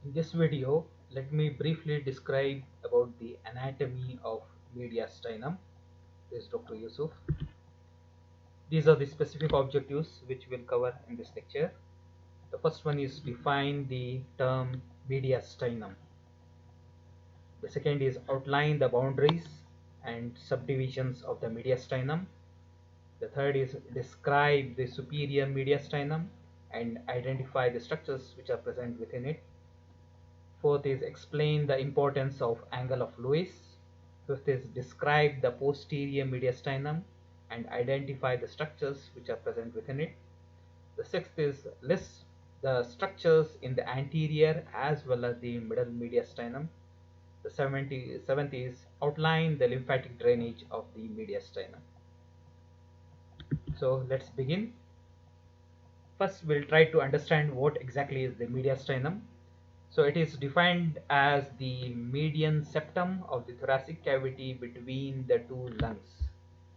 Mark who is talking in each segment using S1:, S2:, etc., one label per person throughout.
S1: In this video, let me briefly describe about the anatomy of mediastinum. This is Dr. Yusuf. These are the specific objectives which we'll cover in this lecture. The first one is define the term mediastinum. The second is outline the boundaries and subdivisions of the mediastinum. The third is describe the superior mediastinum and identify the structures which are present within it. Fourth is explain the importance of angle of Lewis. Fifth is describe the posterior mediastinum and identify the structures which are present within it. The sixth is list the structures in the anterior as well as the middle mediastinum. The seventh is outline the lymphatic drainage of the mediastinum. So let's begin. First, we'll try to understand what exactly is the mediastinum. So it is defined as the median septum of the thoracic cavity between the two lungs.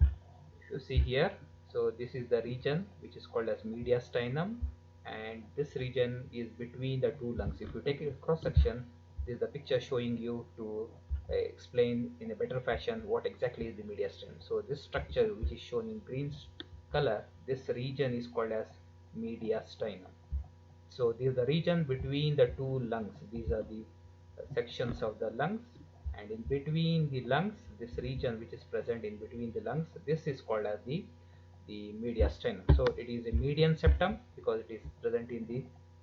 S1: If you see here, so this is the region which is called as mediastinum, and this region is between the two lungs. If you take a cross section, this is the picture showing you to explain in a better fashion what exactly is the mediastinum. So this structure which is shown in green color, this region is called as mediastinum. So this is the region between the two lungs. These are the sections of the lungs, and in between the lungs, this region which is present in between the lungs, this is called as the mediastinum. So it is a median septum because it is present in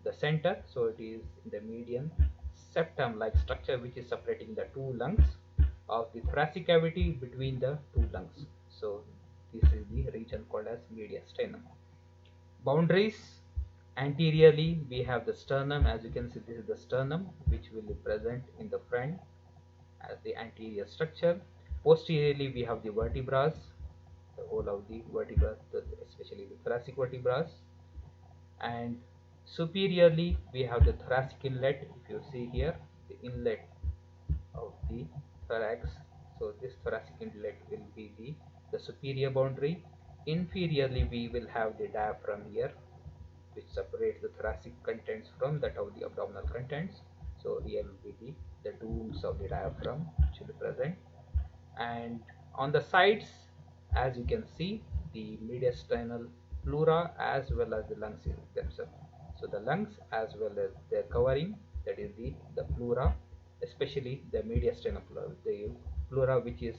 S1: the center. So it is in the median septum like structure which is separating the two lungs of the thoracic cavity between the two lungs. So this is the region called as mediastinum. Boundaries. Anteriorly, we have the sternum. As you can see, this is the sternum which will be present in the front as the anterior structure. Posteriorly, we have the vertebrae, the whole of the vertebrae, especially the thoracic vertebrae. And superiorly, we have the thoracic inlet. If you see here, the inlet of the thorax. So this thoracic inlet will be the superior boundary. Inferiorly, we will have the diaphragm here, which separates the thoracic contents from that of the abdominal contents. So here will be the dooms of the diaphragm which will be present. And on the sides, as you can see, the mediastinal pleura as well as the lungs themselves. So the lungs as well as their covering, that is the pleura, especially the mediastinal pleura, the pleura which is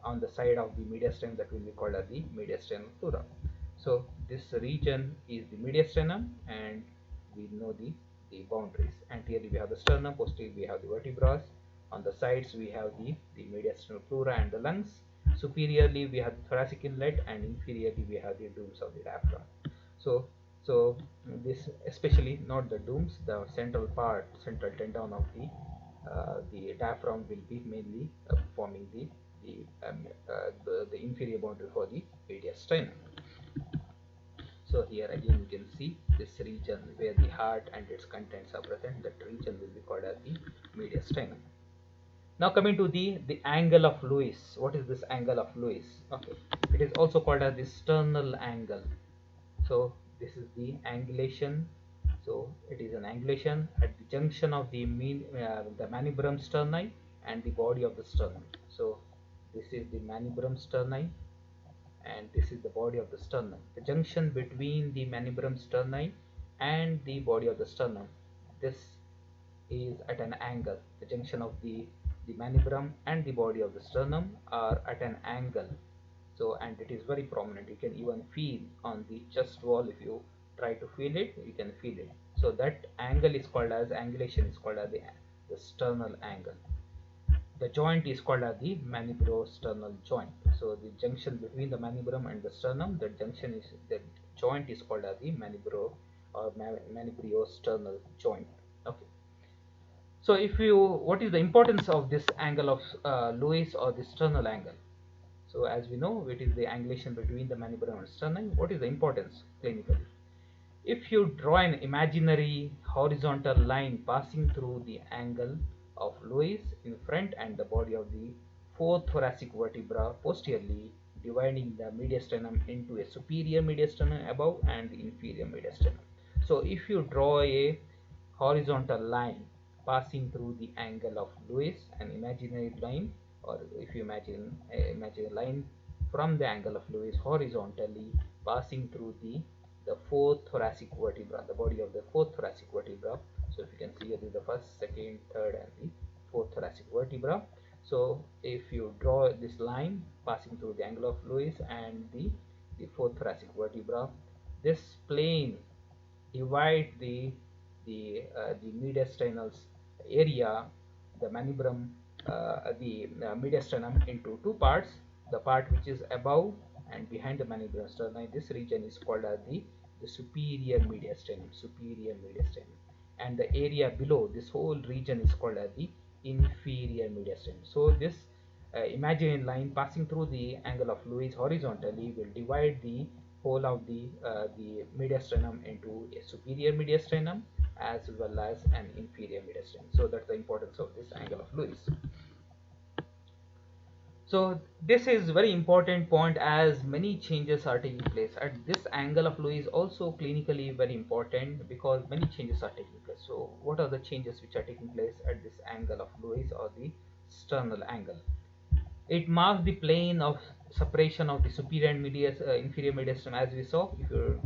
S1: on the side of the mediastinum, that will be called as the mediastinal pleura. So this region is the mediastinum, and we know the boundaries. Anteriorly we have the sternum, posteriorly we have the vertebrae, on the sides we have the mediastinal pleura and the lungs, superiorly we have the thoracic inlet, and inferiorly we have the dooms of the diaphragm. So this, especially not the dooms, the central tendon of the diaphragm will be mainly forming the inferior boundary for the mediastinum. So here again you can see this region where the heart and its contents are present. That region will be called as the mediastinum. Now coming to the angle of Lewis. What is this angle of Lewis? Okay, it is also called as the sternal angle. So this is the angulation. So it is an angulation at the junction of the manibrum sterni and the body of the sternum. So this is the manibrum sterni, and this is the body of the sternum. The junction between the manibrum sterni and the body of the sternum, this is at an angle. The junction of the manibrum and the body of the sternum are at an angle. So, and it is very prominent. You can even feel on the chest wall. If you try to feel it, you can feel it. So that angle is called as angulation, is called as the sternal angle. The joint is called as the manibro-sternal joint. So the junction between the manibrum and the sternum, the joint is called as the manibro or manibrio-sternal joint. Okay. So what is the importance of this angle of Lewis or the sternal angle? So as we know, it is the angulation between the manibrum and sternum. What is the importance clinically? If you draw an imaginary horizontal line passing through the angle of Lewis in front and the body of the fourth thoracic vertebra posteriorly, dividing the mediastinum into a superior mediastinum above and the inferior mediastinum. So if you draw a horizontal line passing through the angle of Lewis, an imaginary line, or if you imagine a line from the angle of Lewis horizontally passing through the fourth thoracic vertebra, the body of the fourth thoracic vertebra. So if you can see, here is the first, second, third, and the fourth thoracic vertebra. So if you draw this line passing through the angle of Lewis and the fourth thoracic vertebra, this plane divide the mediastinal area, the manubrum, the mediastinum into two parts. The part which is above and behind the manubrum sterni, this region is called as the superior mediastinum, and the area below this whole region is called as the inferior mediastinum. So this imaginary line passing through the angle of Lewis horizontally will divide the whole of the mediastinum into a superior mediastinum as well as an inferior mediastinum. So that's the importance of this angle of Lewis. So this is very important point, as many changes are taking place at this angle of Lewis. Also clinically very important because many changes are taking place. So what are the changes which are taking place at this angle of Lewis, or the sternal angle? It marks the plane of separation of the superior and inferior mediastinum, as we saw. If you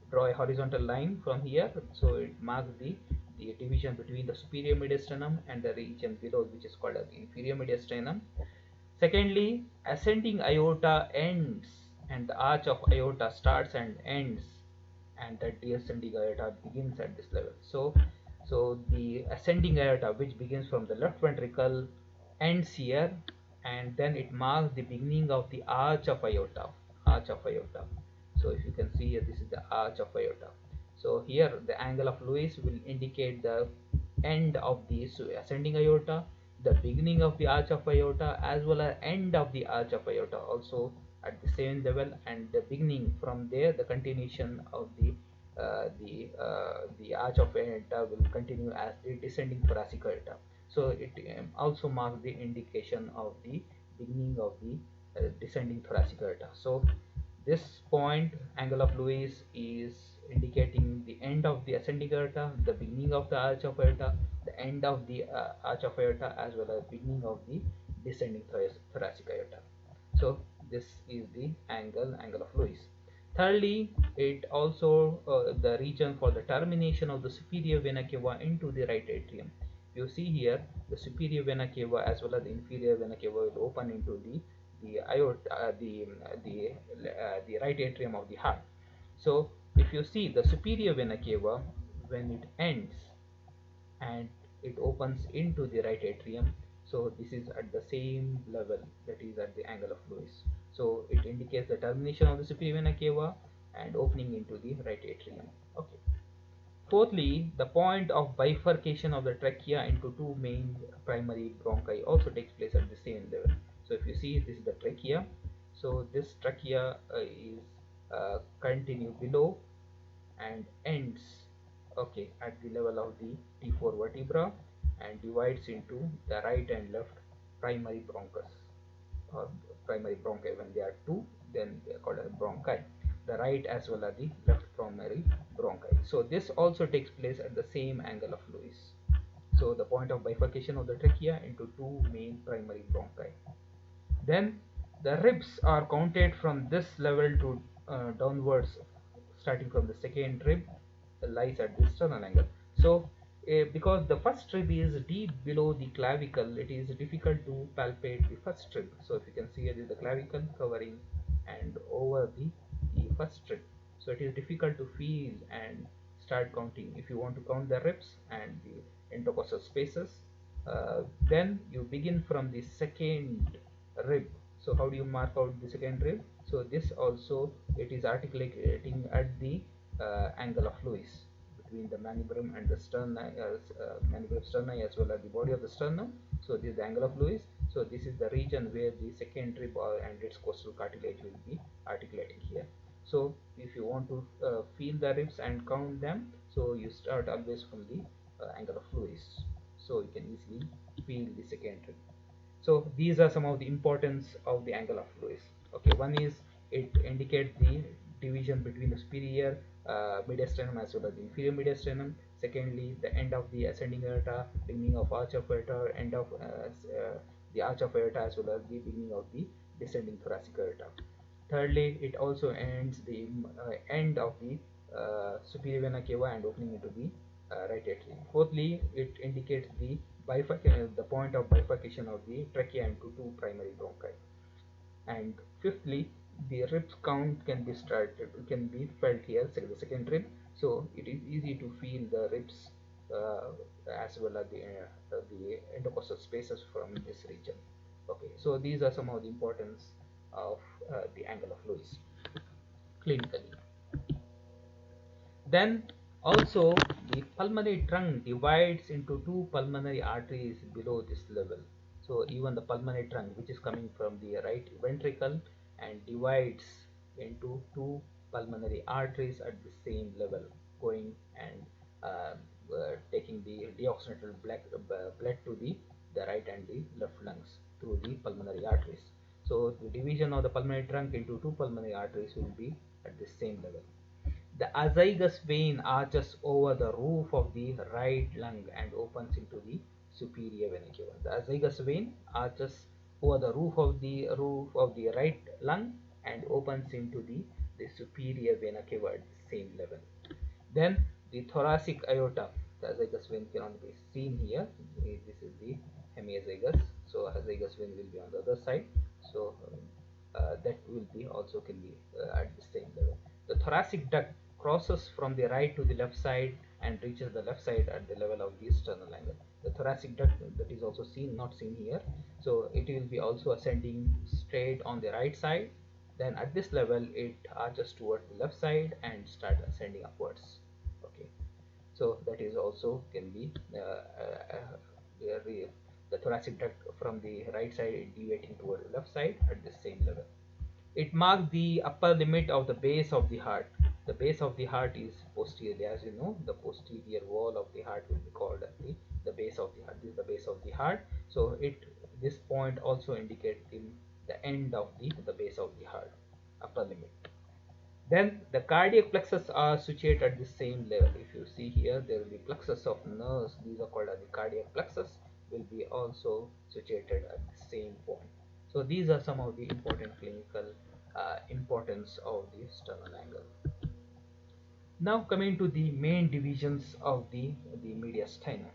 S1: draw a horizontal line from here, so it marks the division between the superior mediastinum and the region below, which is called as the inferior mediastinum. Secondly, ascending aorta ends and the arch of aorta starts and ends, and the descending aorta begins at this level. So the ascending aorta, which begins from the left ventricle, ends here, and then it marks the beginning of the arch of aorta. So if you can see here, this is the arch of aorta. So here the angle of Lewis will indicate the end of the ascending aorta, the beginning of the arch of aorta, as well as end of the arch of aorta also at the same level, and the beginning from there, the continuation of the arch of aorta will continue as the descending thoracic aorta. So it also marks the indication of the beginning of the descending thoracic aorta. So this point, angle of Lewis, is indicating the end of the ascending aorta, the beginning of the arch of aorta, the end of the arch of aorta, as well as beginning of the descending thoracic aorta. So this is the angle of Lewis. Thirdly, it also the region for the termination of the superior vena cava into the right atrium. You see here, the superior vena cava as well as the inferior vena cava will open into the aorta, the right atrium of the heart. So if you see the superior vena cava, when it ends and it opens into the right atrium, so this is at the same level, that is at the angle of Lewis. So it indicates the termination of the superior vena cava and opening into the right atrium. Okay. Fourthly, the point of bifurcation of the trachea into two main primary bronchi also takes place at the same level. So if you see, this is the trachea. So this trachea is continue below and ends, okay, at the level of the T4 vertebra, and divides into the right and left primary bronchus, or primary bronchi. When they are two, then they are called as bronchi, the right as well as the left primary bronchi. So this also takes place at the same angle of Lewis. So the point of bifurcation of the trachea into two main primary bronchi. Then the ribs are counted from this level to downwards, starting from the second rib lies at the sternal angle. So because the first rib is deep below the clavicle, it is difficult to palpate the first rib. So if you can see, here is the clavicle covering and over the first rib. So it is difficult to feel and start counting. If you want to count the ribs and the intercostal spaces, then you begin from the second rib. So how do you mark out the second rib? So this also, it is articulating at the angle of Lewis between the manubrum and the manubrum sterni as well as the body of the sternum. So this is the angle of Lewis. So this is the region where the second rib and its costal cartilage will be articulating here. So if you want to feel the ribs and count them, so you start always from the angle of Lewis. So you can easily feel the second rib. So these are some of the importance of the angle of Lewis. Okay, one is it indicates the division between the superior mediastinum as well as the inferior mediastinum. Secondly, the end of the ascending aorta, beginning of arch of aorta, end of the arch of aorta as well as the beginning of the descending thoracic aorta. Thirdly, it also ends the end of the superior vena cava and opening into the right atrium. Fourthly, it indicates the the point of bifurcation of the trachea into two primary bronchi. And fifthly, the ribs count can be felt here, the second rib. So it is easy to feel the ribs as well as the intercostal spaces from this region. Okay, so these are some of the importance of the angle of Lewis clinically. Then also the pulmonary trunk divides into two pulmonary arteries below this level. So even the pulmonary trunk, which is coming from the right ventricle, and divides into two pulmonary arteries at the same level, going and taking the deoxygenated blood to the right and the left lungs through the pulmonary arteries. So the division of the pulmonary trunk into two pulmonary arteries will be at the same level. The azygous vein arches over the roof of the right lung and opens into the superior vena cava. The azygous vein arches over the roof of the right lung and opens into the superior vena cava at the same level. Then the thoracic aorta, the azygous vein cannot be seen here. This is the hemiazygous, so azygous vein will be on the other side. So that will be also can be at the same level. The thoracic duct crosses from the right to the left side and reaches the left side at the level of the sternal angle. The thoracic duct, that is also seen, not seen here. So it will be also ascending straight on the right side. Then at this level it arches towards the left side and start ascending upwards. Okay, so that is also can be the thoracic duct from the right side deviating towards the left side at the same level. It marks the upper limit of the base of the heart. The base of the heart is posterior. As you know, the posterior wall of the heart will be called the base of the heart. This is the base of the heart. So this point also indicates the end of the base of the heart, upper limit. Then the cardiac plexus are situated at the same level. If you see here, there will be plexus of nerves. These are called as the cardiac plexus. Will be also situated at the same point. So these are some of the important clinical importance of the sternal angle. Now coming to the main divisions of the mediastinum.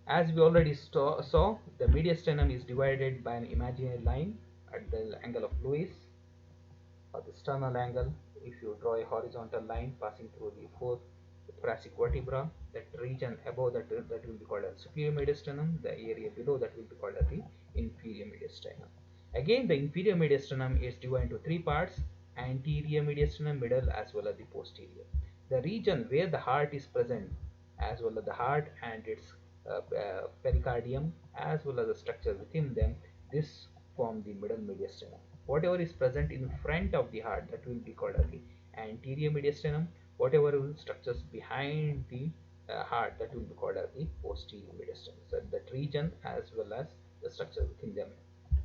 S1: As we already saw, the mediastinum is divided by an imaginary line at the angle of Lewis, or the sternal angle. If you draw a horizontal line passing through the fourth thoracic vertebra, that region above that will be called as superior mediastinum. The area below that will be called as the inferior mediastinum. Again, the inferior mediastinum is divided into three parts: anterior mediastinum, middle, as well as the posterior. The region where the heart is present, as well as the heart and its pericardium, as well as the structure within them, this form the middle mediastinum. Whatever is present in front of the heart, that will be called as the anterior mediastinum. Whatever structures behind the heart, that will be called as the posterior mediastinum. So that region as well as the structure within them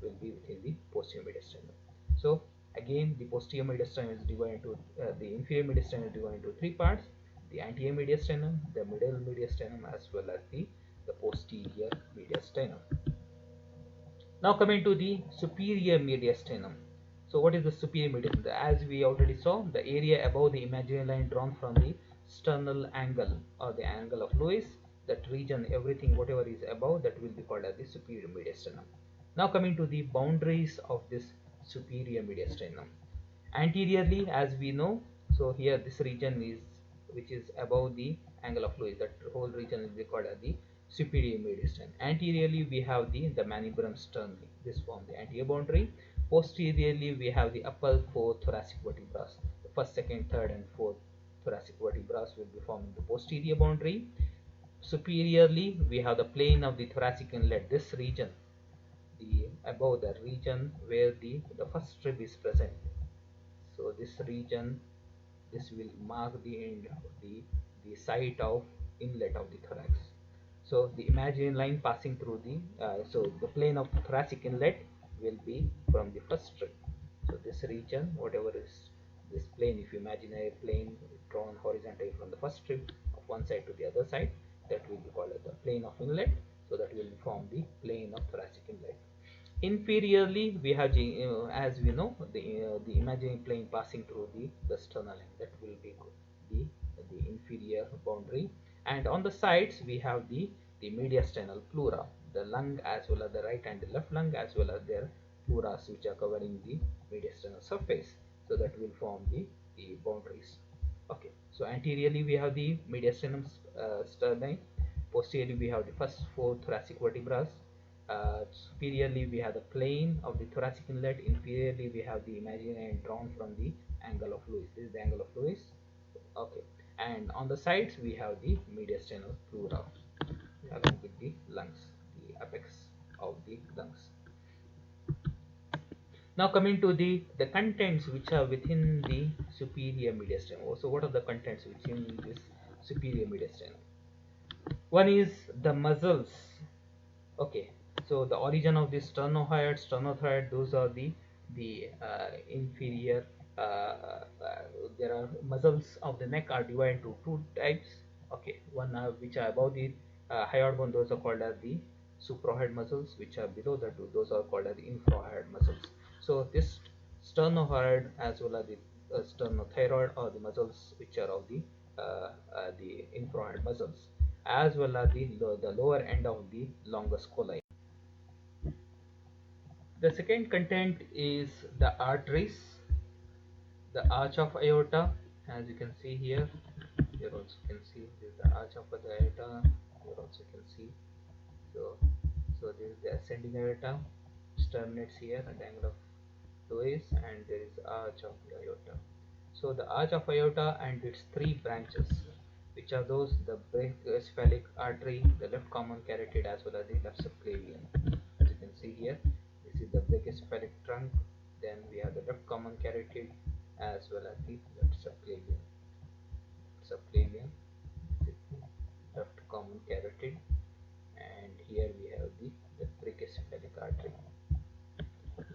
S1: will be within the posterior mediastinum. So again, the posterior mediastinum is divided into the inferior mediastinum is divided into three parts: the anterior mediastinum, the middle mediastinum, as well as the posterior mediastinum. Now coming to the superior mediastinum. So what is the superior mediastinum? As we already saw, the area above the imaginary line drawn from the sternal angle or the angle of Lewis, that region, everything whatever is above, that will be called as the superior mediastinum. Now coming to the boundaries of this superior mediastinum. Anteriorly, as we know, so here this region is which is above the angle of Lewis, that whole region will be called as the superior mediastinum. Anteriorly we have the manubrium sternum, this form the anterior boundary. Posteriorly we have the upper four thoracic vertebrae. The first, second, third and fourth thoracic vertebrae will be forming the posterior boundary. Superiorly we have the plane of the thoracic inlet, this region, the above the region where the first rib is present. So this region, this will mark the end, the site of inlet of the thorax. So the imaginary line passing through so the plane of thoracic inlet will be from the first rib. So this region, whatever is this plane, if you imaginary plane drawn horizontally from the first strip of one side to the other side. That will be called as the plane of inlet. So that will form the plane of thoracic inlet. Inferiorly, we have, as we know, the imaginary plane passing through the sternal angle. That will be the the inferior boundary. And on the sides, we have the mediastinal pleura, the lung as well as the right and the left lung, as well as their pleuras, which are covering the mediastinal surface. So that will form the boundaries. Okay, so anteriorly we have the mediastinum sterni. Posteriorly we have the first four thoracic vertebrae. Superiorly we have the plane of the thoracic inlet. Inferiorly we have the imaginary and drawn from the angle of Lewis. This is the angle of Lewis. Okay, and on the sides we have the mediastinal pleura along with the lungs, the apex of the lungs. Now coming to the contents which are within the superior mediastinum. So what are the contents within this superior mediastinum? One is the muscles. Okay, so the origin of the sternohyoid, sternothorax, those are the inferior. There are muscles of the neck are divided into two types. Okay, one which are above the hyoid bone, those are called as the suprahyoid muscles, which are below the two, those are called as the infrahyoid muscles. So this sternohyoid as well as the sternothyroid are the muscles which are of the infrahyoid muscles, as well as the lower end of the longus colli. The second content is the arteries, the arch of aorta, as you can see here. Here also you can see this is the arch of the aorta. Here also you can see. So this is the ascending aorta, which terminates here at the angle of Lewis, and there is arch of the aorta. So the arch of aorta and its three branches, which are those: the brachiocephalic artery, the left common carotid, as well as the left subclavian. As you can see here, this is the brachiocephalic trunk. Then we have the left common carotid as well as the left subclavian. Subclavian, this is the left common carotid, and here we have the brachiocephalic artery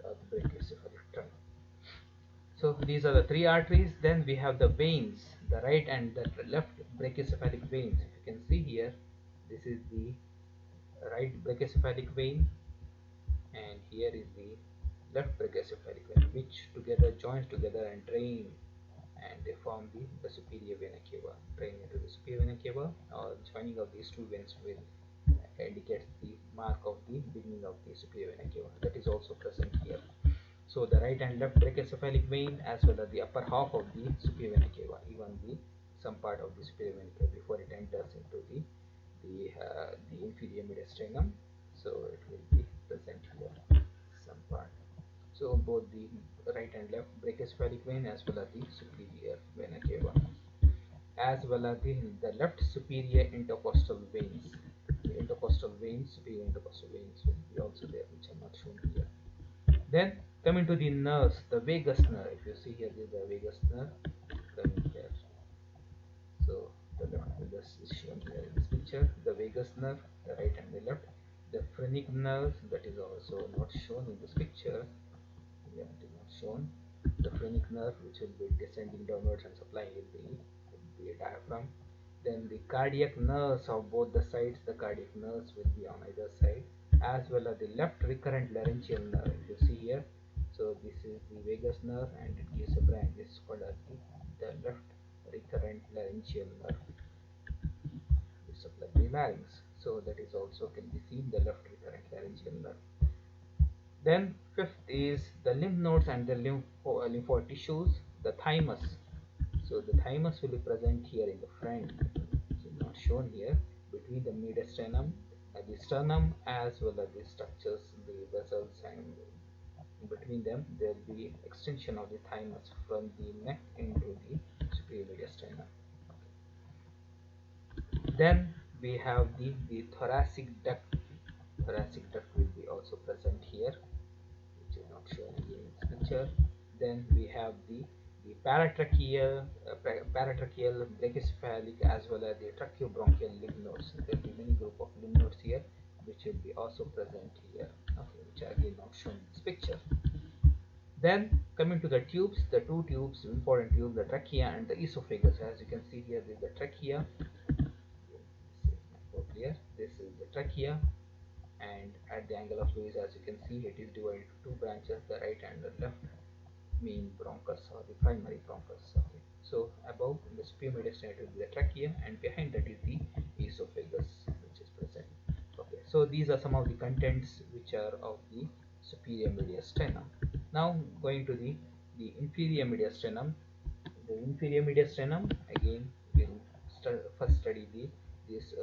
S1: or the brachiocephalic trunk. So these are the three arteries. Then we have the veins, the right and the left brachiocephalic veins. If you can see here, this is the right brachiocephalic vein, and here is the left brachiocephalic vein, which together joins together and drain, and they form the superior vena cava. Drain into the superior vena cava, or joining of these two veins will indicate the mark of the beginning of the superior vena cava. That is also present here. So the right and left brachiocephalic vein, as well as the upper half of the superior vena cava, even some part of the superior vena cava before it enters into the inferior mediastinum. So it will be present here, some part. So both the right and left brachiocephalic vein, as well as the superior vena cava, as well as the left superior intercostal veins. The intercostal veins, superior intercostal veins will be also there, which are not shown here. Then coming to the nerves, the vagus nerve. If you see here, this is the vagus nerve coming here. So the left vagus is shown here in this picture. The vagus nerve, the right and the left. The phrenic nerve, that is also not shown in this picture. Yeah, it is not shown. The phrenic nerve, which will be descending downwards and supplying the diaphragm. Then the cardiac nerves of both the sides. The cardiac nerves will be on either side, as well as the left recurrent laryngeal nerve. You see here, so this is the vagus nerve, and it gives a branch. This is called as the left recurrent laryngeal nerve. This supplies the larynx, so that is also can be seen, the left recurrent laryngeal nerve. Then fifth is the lymph nodes and the lymphoid tissues, the thymus. So the thymus will be present here in the front, so not shown here, between the mediastinum, the sternum, as well as the structures, the vessels, and in between them there will be extension of the thymus from the neck into the superior mediastinum. Then we have the thoracic duct. Thoracic duct will be also present here, which is not shown here in this picture. Then we have the paratracheal, brachycephalic, as well as the tracheobronchial lymph nodes. There will be many group of lymph nodes here, which will be also present here, okay, which are again not shown in this picture. Then coming to the tubes, the two tubes, important tubes, the trachea and the esophagus. As you can see here, this is the trachea. This is not clear. This is the trachea, and at the angle of Lewis, as you can see, it is divided into two branches, the right and the left main bronchus or the primary bronchus. Okay. So above in the superior mediastinum will be the trachea, and behind that is the esophagus, which is present. Okay. So these are some of the contents which are of the superior mediastinum. Now going to the inferior mediastinum. The inferior mediastinum, again we'll first study this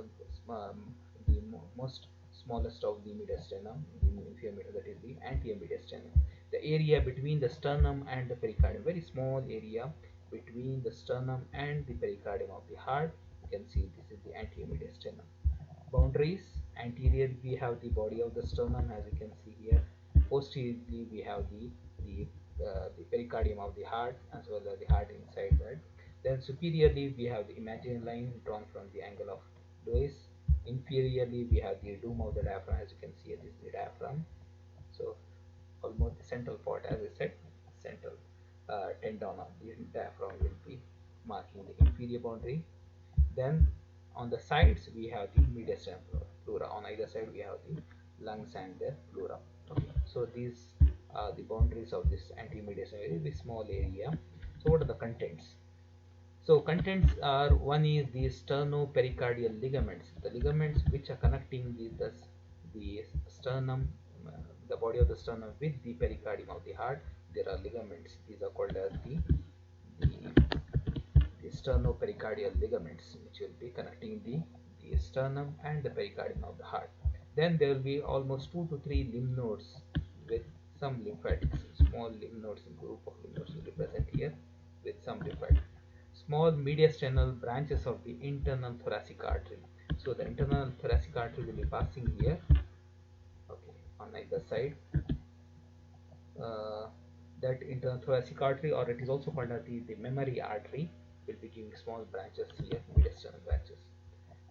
S1: the most smallest of the mediastinum, the inferior, that is the anterior mediastinum. The area between the sternum and the pericardium, very small area between the sternum and the pericardium of the heart. You can see this is the anterior mediastinum. Boundaries: anterior we have the body of the sternum, as you can see here. Posteriorly we have the pericardium of the heart, as well as the heart inside that. Then superiorly we have the imaginary line drawn from the angle of Lewis. Inferiorly we have the dome of the diaphragm, as you can see this is the diaphragm. So almost the central part, as I said, central tendon of the diaphragm will be marking the inferior boundary. Then on the sides we have the mediastinum pleura. On either side we have the lungs and the pleura. Okay. So these are the boundaries of this antemediastinum, very small area. So what are the contents? So contents are, one is the sternopericardial ligaments, the ligaments which are connecting the sternum, the body of the sternum with the pericardium of the heart. There are ligaments. These are called as the sternopericardial ligaments, which will be connecting the sternum and the pericardium of the heart. Then there will be almost 2 to 3 lymph nodes with some lymphatics. Small lymph nodes, group of lymph nodes will be present here with some lymphatics. Small mediastinal branches of the internal thoracic artery. So the internal thoracic artery will be passing here, okay, on either side. That internal thoracic artery, or it is also called as the mammary artery, will be giving small branches here, mediastinal branches.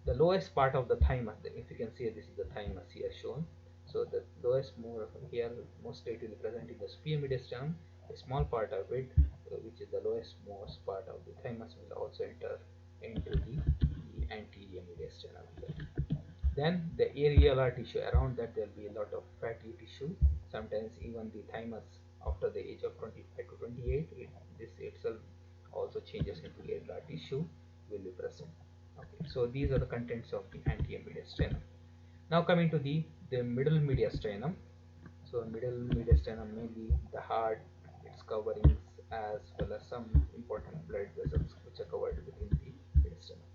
S1: The lowest part of the thymus, if you can see, this is the thymus here shown. So the lowest more here, mostly it will be present in the superior mediastinum. A small part of it, which is the lowest most part of the thymus, will also enter into the anterior mediastinum here. Then the areolar tissue, around that there will be a lot of fatty tissue. Sometimes even the thymus after the age of 25 to 28, this itself also changes into areolar tissue, will be present. Okay, so these are the contents of the anterior mediastinum. Now coming to the middle mediastinum. So middle mediastinum, mainly the heart, its coverings, as well as some important blood vessels which are covered within the mediastinum.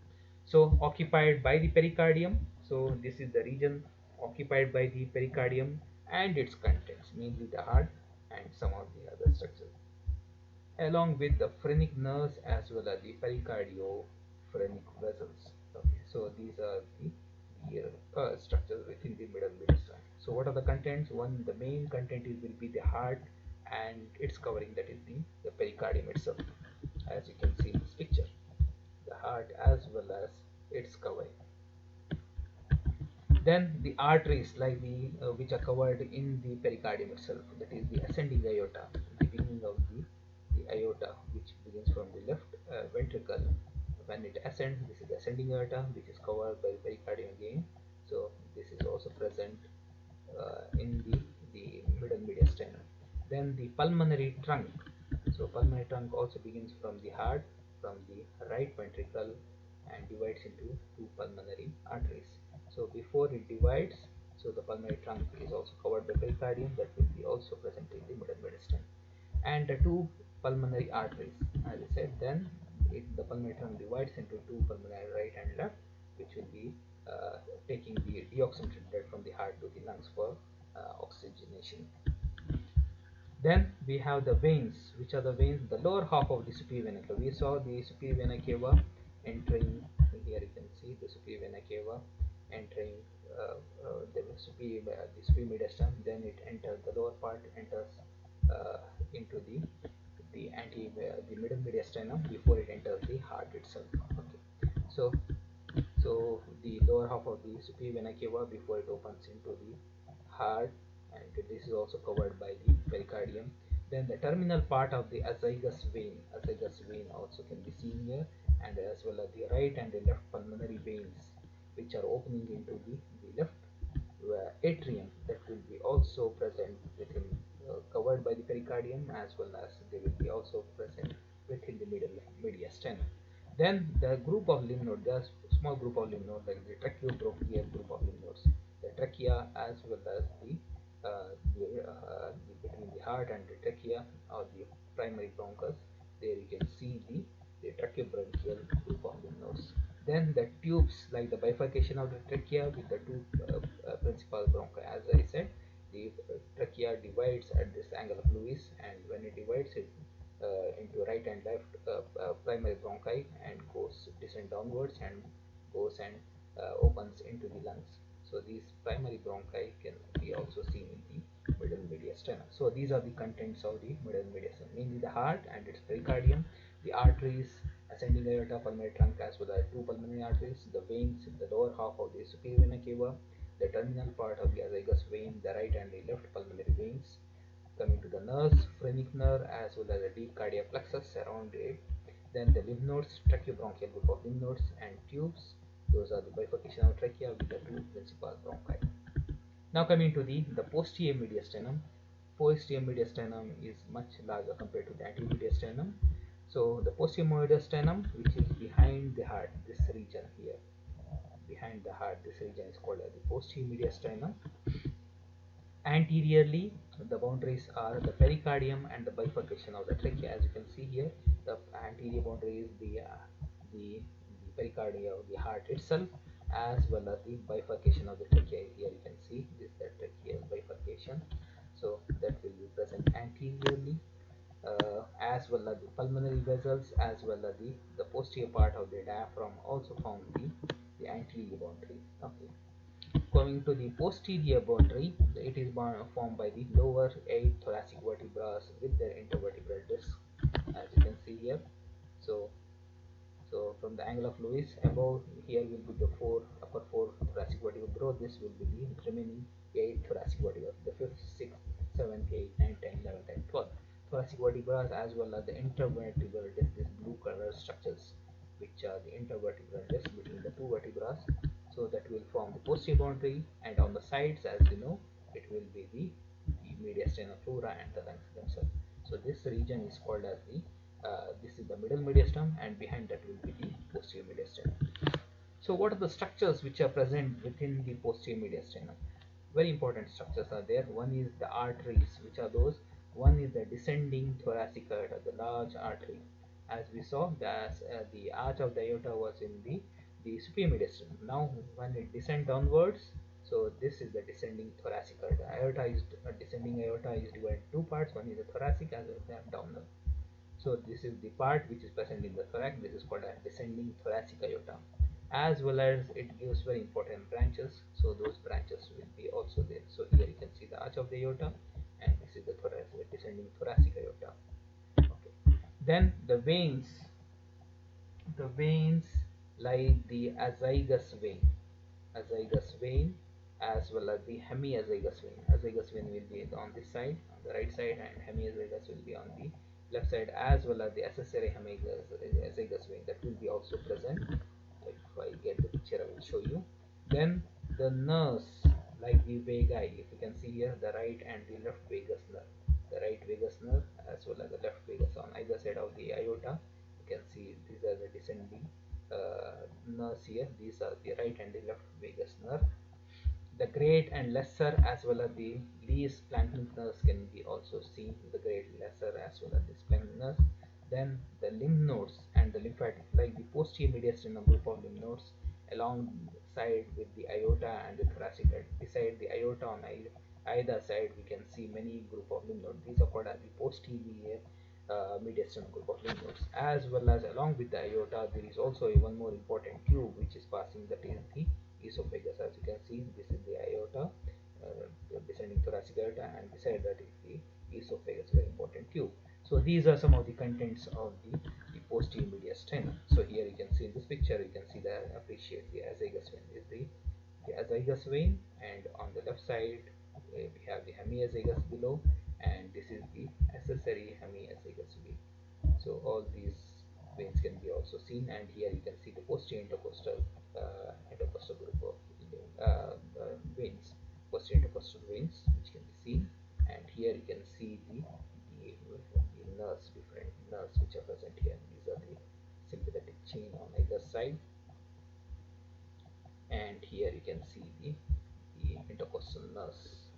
S1: So occupied by the pericardium. So this is the region occupied by the pericardium and its contents, mainly the heart and some of the other structures, along with the phrenic nerves as well as the pericardio-phrenic vessels. Okay, so these are the structures within the middle mediastinum. So what are the contents? One, the main content will be the heart and its covering, that is the pericardium itself, as you can see in this picture, the heart as well as its covering. Then the arteries, like the which are covered in the pericardium itself, that is the ascending aorta, the beginning of the aorta, which begins from the left ventricle. When it ascends, this is the ascending aorta, which is covered by the pericardium again. So this is also present in the middle mediastinum. Then the pulmonary trunk. So pulmonary trunk also begins from the heart, from the right ventricle, and divides into two pulmonary arteries. So before it divides, so the pulmonary trunk is also covered by pericardium, that will be also present in the middle mediastinum. And the two pulmonary arteries, as I said, then the pulmonary trunk divides into two pulmonary, right and left, which will be taking the deoxygenated blood from the heart to the lungs for oxygenation. Then we have the veins. Which are the veins? The lower half of the superior vena cava. We saw the superior vena cava entering. Here you can see the superior vena cava entering the superior mediastinum. Then it enters, the lower part enters into the middle mediastinum before it enters the heart itself. Okay. So the lower half of the superior vena cava before it opens into the heart, and this is also covered by the pericardium. Then the terminal part of the azygous vein also can be seen here, and as well as the right and the left pulmonary veins, which are opening into the left atrium, that will be also present within, covered by the pericardium, as well as they will be also present within the middle mediastinum. Then the group of lymph nodes, there's a small group of lymph nodes like the tracheobronchial group of lymph nodes, the trachea as well as between the heart and the trachea or the primary bronchus. There you can see the tracheobronchial group of lymph nodes. Then the tubes, like the bifurcation of the trachea with the two principal bronchi. As I said, the trachea divides at this angle of Lewis, and when it divides it into right and left primary bronchi and goes descend downwards and goes and opens into the lungs. So these primary bronchi can be also seen in the middle mediastinum. So these are the contents of the middle mediastinum, mainly the heart and its pericardium, the arteries, ascending aorta, pulmonary trunk, as well as two pulmonary arteries, the veins, the lower half of the superior vena cava, the terminal part of the azygous vein, the right and the left pulmonary veins. Coming to the nerves, phrenic nerve, as well as the deep cardiac plexus around it. Then the lymph nodes, tracheobronchial group of lymph nodes and tubes. Those are the bifurcation of trachea with the two principal bronchi. Now coming to the posterior mediastinum. Posterior mediastinum is much larger compared to the anterior mediastinum. So the posterior mediastinum, which is behind the heart, this region here, behind the heart, this region is called as the posterior mediastinum. Anteriorly, the boundaries are the pericardium and the bifurcation of the trachea. As you can see here, the anterior boundary is the pericardium of the heart itself, as well as the bifurcation of the trachea. Here you can see this the tracheal bifurcation. So that will be present anteriorly, as well as the pulmonary vessels, as well as the posterior part of the diaphragm also form the anterior boundary. Okay. Coming to the posterior boundary, it is formed by the lower 8 thoracic vertebrae with their intervertebral disc, as you can see here. So from the angle of Lewis, above here will be the upper four thoracic vertebrae. Below this will be the remaining 8 thoracic vertebrae, the 5th, 6th, 7th, 8th, 9th, 10th, 11th, and 12th thoracic vertebrae, as well as the intervertebral disc, these blue color structures, which are the intervertebral disc between the two vertebrae. So that will form the posterior boundary, and on the sides, as you know, it will be the mediastinal flora and the lungs themselves. So this region is called as this is the middle mediastinum, and behind that will be the posterior mediastinum. So what are the structures which are present within the posterior mediastinum? Very important structures are there. One is the arteries, which are those. One is the descending thoracic aorta, the large artery. As we saw, the arch of the aorta was in the superior mediastinum. Now when it descends downwards, so this is the descending thoracic aorta. Descending aorta is divided into two parts. One is the thoracic, as well as the abdominal. So this is the part which is present in the thorax. This is called a descending thoracic aorta. As well as it gives very important branches. So those branches will be also there. So here you can see the arch of the aorta, and this is the descending thoracic aorta. Okay. Then the veins like the azygous vein, as well as the hemiazygous vein. Azygous vein will be on this side, on the right side, and hemiazygous will be on the left side, as well as the accessory hemiazygous vein that will be also present. If I get the picture, I will show you. Then the nerves, like the vagi, if you can see here, the right and the left vagus nerve, the right vagus nerve as well as the left vagus on either side of the aorta. You can see these are the descending nerves here. These are the right and the left vagus nerve. The great and lesser, as well as the least splanchnic nerves can be also seen. The great, lesser, as well as the splanchnic nerves. Then the lymph nodes and the lymphatic, like the posterior mediastinum group of lymph nodes alongside with the aorta and the thoracic. Beside the aorta on either side, we can see many group of lymph nodes. These are called as the posterior mediastinum group of lymph nodes. As well as along with the aorta, there is also one more important tube which is passing, that is the esophagus. As you can see, this is the aorta, descending thoracic aorta, and beside that is the esophagus, very important tube. So these are some of the contents of the posterior mediastinum. So here you can see in this picture, you can see appreciate the azygous vein is the azygous vein, and on the left side we have the hemiazygous below, and this is the accessory hemiazygous vein. So all these veins can be also seen, and here you can see the posterior intercostal group of veins, posterior intercostal veins, which can be seen, and here you can see the nerves, different nerves which are present here. These are the sympathetic chain on either side, and here you can see the intercostal nerves.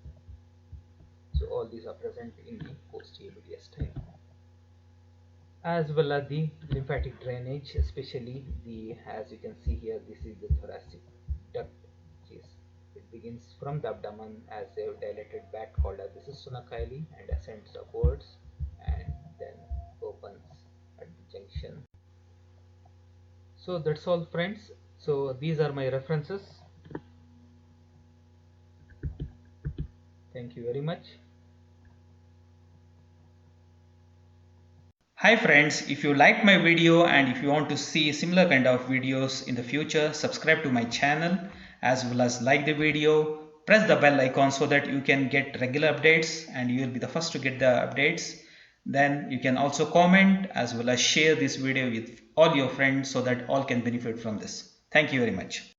S1: So all these are present in the posterior mediastinum, as well as the lymphatic drainage, especially as you can see here, this is the thoracic duct, which is, it begins from the abdomen as a dilated bag called as the cistula chyli and ascends upwards and then opens at the junction. So that's all, friends. So these are my references. Thank you very much.
S2: Hi friends, if you liked my video and if you want to see similar kind of videos in the future, subscribe to my channel as well as like the video. Press the bell icon so that you can get regular updates and you will be the first to get the updates. Then you can also comment as well as share this video with all your friends so that all can benefit from this. Thank you very much.